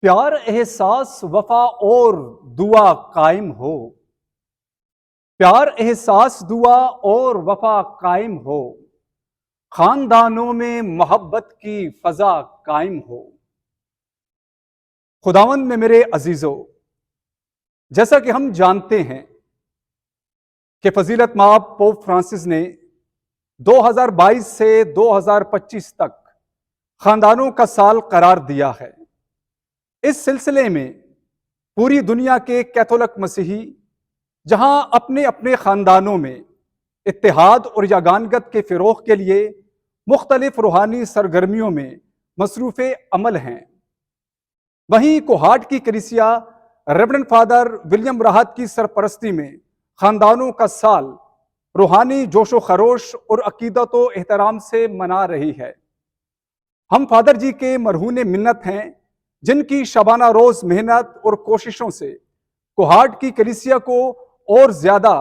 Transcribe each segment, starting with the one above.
پیار احساس وفا اور دعا قائم ہو، پیار احساس دعا اور وفا قائم ہو، خاندانوں میں محبت کی فضا قائم ہو۔ خداوند میں میرے عزیزو، جیسا کہ ہم جانتے ہیں کہ فضیلت مآب پوپ فرانسس نے 2022 سے 2025 تک خاندانوں کا سال قرار دیا ہے۔ اس سلسلے میں پوری دنیا کے کیتھولک مسیحی جہاں اپنے اپنے خاندانوں میں اتحاد اور یگانگت کے فروغ کے لیے مختلف روحانی سرگرمیوں میں مصروف عمل ہیں، وہیں کوہاٹ کی کلیسیا ریورنڈ فادر ولیم راحت کی سرپرستی میں خاندانوں کا سال روحانی جوش و خروش اور عقیدت و احترام سے منا رہی ہے۔ ہم فادر جی کے مرہون منت ہیں، جن کی شبانہ روز محنت اور کوششوں سے کوہاٹ کی کلیسیا کو اور زیادہ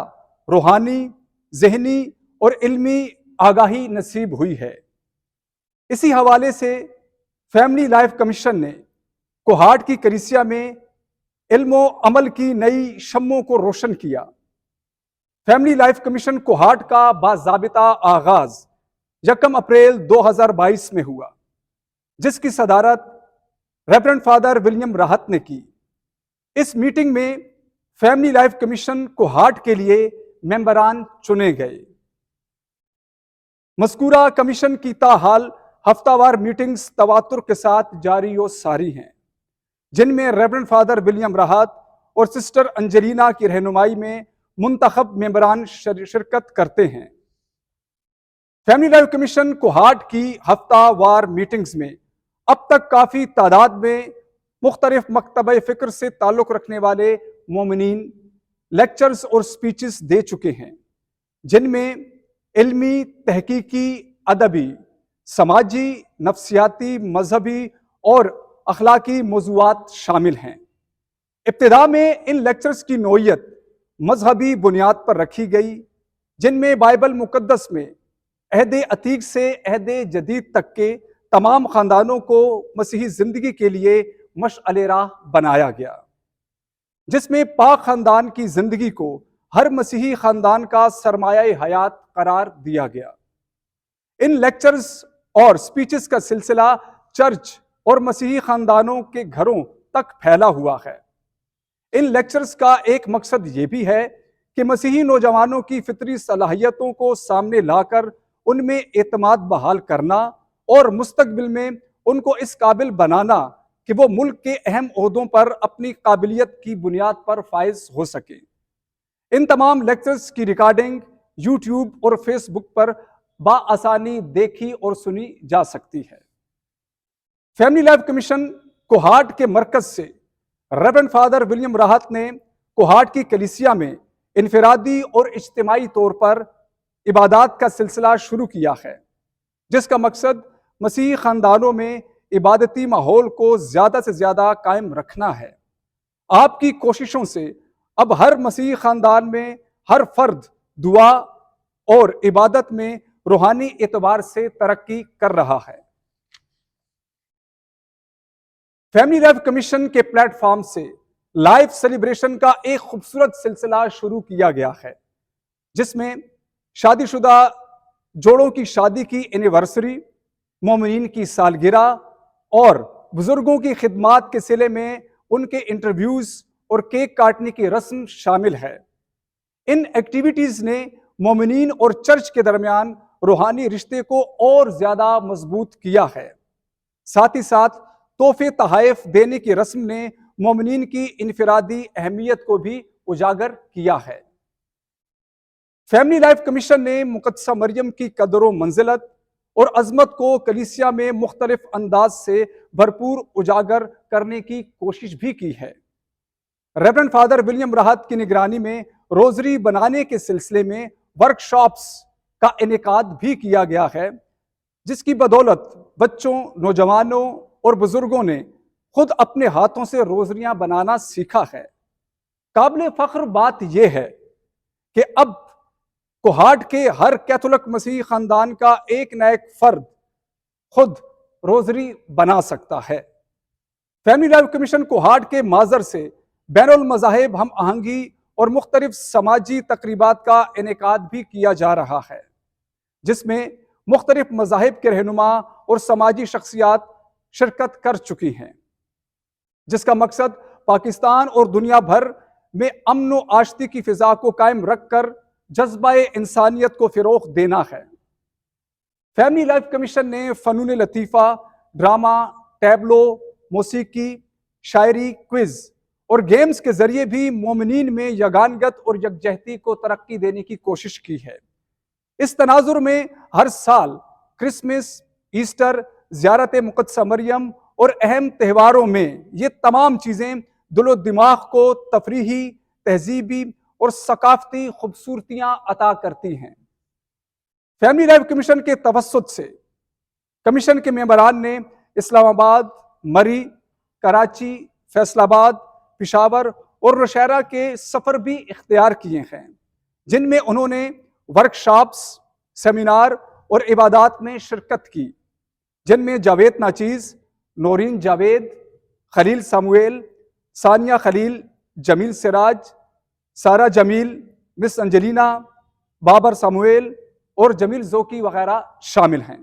روحانی، ذہنی اور علمی آگاہی نصیب ہوئی ہے۔ اسی حوالے سے فیملی لائف کمیشن نے کوہاٹ کی کلیسیا میں علم و عمل کی نئی شمعوں کو روشن کیا۔ فیملی لائف کمیشن کوہاٹ کا باضابطہ آغاز 1 اپریل 2022 میں ہوا، جس کی صدارت ریورنڈ فادر ولیم راحت نے کی۔ اس میٹنگ میں فیملی لائف کمیشن کوہاٹ کے لیے ممبران چنے گئے۔ مذکورہ کمیشن کی تاحال ہفتہ وار میٹنگز تواتر کے ساتھ جاری و ساری ہیں، جن میں ریورنڈ فادر ولیم راحت اور سسٹر انجلینا کی رہنمائی میں منتخب ممبران شرکت کرتے ہیں۔ فیملی لائف کمیشن کوہاٹ کی ہفتہ وار میٹنگز میں اب تک کافی تعداد میں مختلف مکتبہ فکر سے تعلق رکھنے والے مومنین لیکچرز اور سپیچز دے چکے ہیں، جن میں علمی، تحقیقی، ادبی، سماجی، نفسیاتی، مذہبی اور اخلاقی موضوعات شامل ہیں۔ ابتدا میں ان لیکچرز کی نوعیت مذہبی بنیاد پر رکھی گئی، جن میں بائبل مقدس میں عہد عتیق سے عہد جدید تک کے تمام خاندانوں کو مسیحی زندگی کے لیے مشعل راہ بنایا گیا، جس میں پاک خاندان کی زندگی کو ہر مسیحی خاندان کا سرمایہ حیات قرار دیا گیا۔ ان لیکچرز اور سپیچز کا سلسلہ چرچ اور مسیحی خاندانوں کے گھروں تک پھیلا ہوا ہے۔ ان لیکچرز کا ایک مقصد یہ بھی ہے کہ مسیحی نوجوانوں کی فطری صلاحیتوں کو سامنے لا کر ان میں اعتماد بحال کرنا اور مستقبل میں ان کو اس قابل بنانا کہ وہ ملک کے اہم عہدوں پر اپنی قابلیت کی بنیاد پر فائز ہو سکے۔ ان تمام لیکچرز کی ریکارڈنگ یوٹیوب اور فیس بک پر بآسانی دیکھی اور سنی جا سکتی ہے۔ فیملی لائف کمیشن کوہاٹ کے مرکز سے ریورنڈ فادر ولیم راحت نے کوہاٹ کی کلیسیا میں انفرادی اور اجتماعی طور پر عبادات کا سلسلہ شروع کیا ہے، جس کا مقصد مسیحی خاندانوں میں عبادتی ماحول کو زیادہ سے زیادہ قائم رکھنا ہے۔ آپ کی کوششوں سے اب ہر مسیحی خاندان میں ہر فرد دعا اور عبادت میں روحانی اعتبار سے ترقی کر رہا ہے۔ فیملی لائف کمیشن کے پلیٹ فارم سے لائف سیلیبریشن کا ایک خوبصورت سلسلہ شروع کیا گیا ہے، جس میں شادی شدہ جوڑوں کی شادی کی اینیورسری، مومنین کی سالگرہ اور بزرگوں کی خدمات کے صلے میں ان کے انٹرویوز اور کیک کاٹنے کی رسم شامل ہے۔ ان ایکٹیویٹیز نے مومنین اور چرچ کے درمیان روحانی رشتے کو اور زیادہ مضبوط کیا ہے۔ ساتھ ہی ساتھ تحفے تحائف دینے کی رسم نے مومنین کی انفرادی اہمیت کو بھی اجاگر کیا ہے۔ فیملی لائف کمیشن نے مقدسہ مریم کی قدر و منزلت اور عظمت کو کلیسیا میں مختلف انداز سے بھرپور اجاگر کرنے کی کوشش بھی کی ہے۔ ریورنڈ فادر ولیم راحت کی نگرانی میں روزری بنانے کے سلسلے میں ورکشاپس کا انعقاد بھی کیا گیا ہے، جس کی بدولت بچوں، نوجوانوں اور بزرگوں نے خود اپنے ہاتھوں سے روزریاں بنانا سیکھا ہے۔ قابل فخر بات یہ ہے کہ اب کوہاٹ کے ہر کیتھولک مسیحی خاندان کا ایک نہ ایک فرد خود روزری بنا سکتا ہے۔ فیملی لائف کمیشن کوہاٹ کے ماظر سے بین المذاہب ہم آہنگی اور مختلف سماجی تقریبات کا انعقاد بھی کیا جا رہا ہے، جس میں مختلف مذاہب کے رہنما اور سماجی شخصیات شرکت کر چکی ہیں، جس کا مقصد پاکستان اور دنیا بھر میں امن و آشتی کی فضا کو قائم رکھ کر جذبہ انسانیت کو فروغ دینا ہے۔ فیملی لائف کمیشن نے فنون لطیفہ، ڈرامہ، ٹیبلو، موسیقی، شاعری، کوئز اور گیمز کے ذریعے بھی مومنین میں یگانگت اور یکجہتی کو ترقی دینے کی کوشش کی ہے۔ اس تناظر میں ہر سال کرسمس، ایسٹر، زیارت مقدسہ مریم اور اہم تہواروں میں یہ تمام چیزیں دل و دماغ کو تفریحی، تہذیبی اور ثقافتی خوبصورتیاں عطا کرتی ہیں۔ فیملی لائف کمیشن کے توسط سے کمیشن کے ممبران نے اسلام آباد، مری، کراچی، فیصل آباد، پشاور اور نوشہرہ کے سفر بھی اختیار کیے ہیں، جن میں انہوں نے ورکشاپس، سیمینار اور عبادات میں شرکت کی، جن میں جاوید ناچیز، نورین جاوید، خلیل سامویل، ثانیہ خلیل، جمیل سراج، سارہ جمیل، مس انجلینا، بابر سامویل اور جمیل ذوقی وغیرہ شامل ہیں۔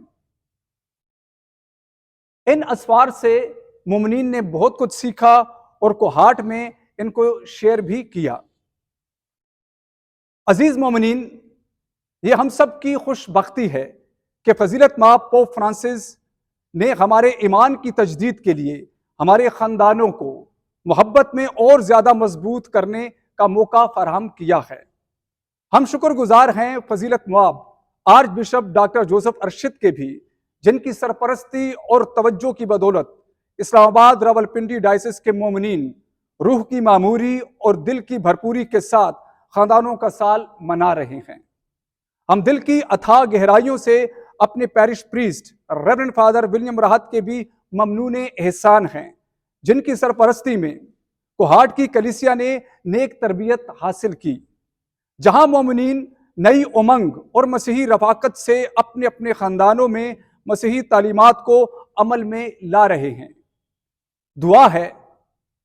ان اسفار سے مومنین نے بہت کچھ سیکھا اور کوہاٹ میں ان کو شیئر بھی کیا۔ عزیز مومنین، یہ ہم سب کی خوش بختی ہے کہ فضیلت مآب پوپ فرانسس نے ہمارے ایمان کی تجدید کے لیے ہمارے خاندانوں کو محبت میں اور زیادہ مضبوط کرنے کا موقع فراہم کیا ہے۔ ہم شکر گزار ہیں فضیلت مآب arch bishop doctor Joseph Arshad کے بھی، جن کی سرپرستی اور توجہ کی بدولت اسلام آباد راولپنڈی ڈائسس کے مومنین روح کی معموری اور دل کی بھرپوری کے ساتھ خاندانوں کا سال منا رہے ہیں۔ ہم دل کی اتھاہ گہرائیوں سے اپنے parish priest reverend father William Rahat کے بھی ممنون احسان ہیں، جن کی سرپرستی میں کوہاٹ کی کلیسیا نے نیک تربیت حاصل کی، جہاں مومنین نئی امنگ اور مسیحی رفاقت سے اپنے اپنے خاندانوں میں مسیحی تعلیمات کو عمل میں لا رہے ہیں۔ دعا ہے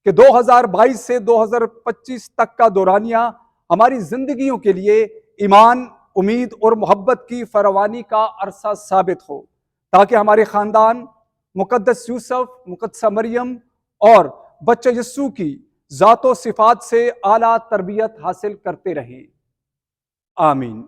کہ 2022 سے 2025 تک کا دورانیہ ہماری زندگیوں کے لیے ایمان، امید اور محبت کی فراوانی کا عرصہ ثابت ہو، تاکہ ہمارے خاندان مقدس یوسف، مقدسہ مریم اور بچہ یسوع کی ذات و صفات سے اعلیٰ تربیت حاصل کرتے رہیں۔ آمین۔